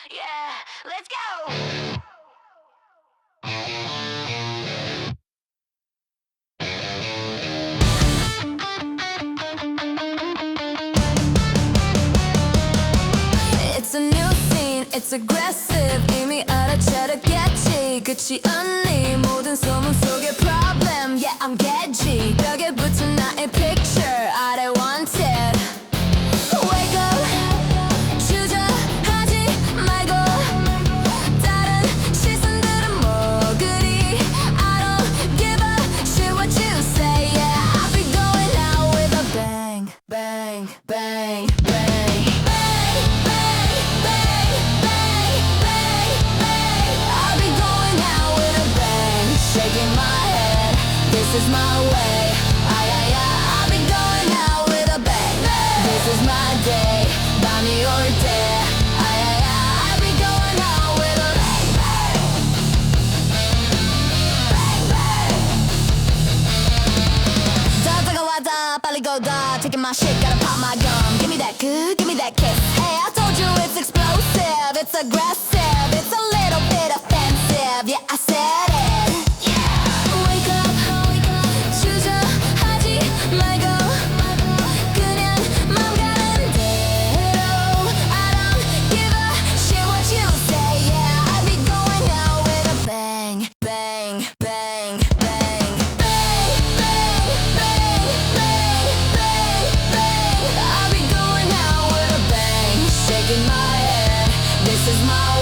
Yeah, let's go. It's a new scene, it's aggressive. 이미 알아차렸겠지. 끝이 아닌 모든 소문 속의 problem. Yeah, I'm getty. 벽에 붙은 나의 picture 아래 wanted. Wake up, 주저하지 말고. 다른 시선들은 뭐 그리. I don't give a shit what you say. Yeah, I'll be going out with a bang, bang, bang, bang. Shaking my head, this is my way. I've been going out with a bang. This is my day, 밤이 올 때. I've been going out with a bang. 더 다가와다 빨리 go 다. Taking my shit, gotta pop my gum. Give me that good, give me that kiss. Hey, I told you it's explosive, it's aggressive, it's a little bit offensive. Yeah, I said it. This is my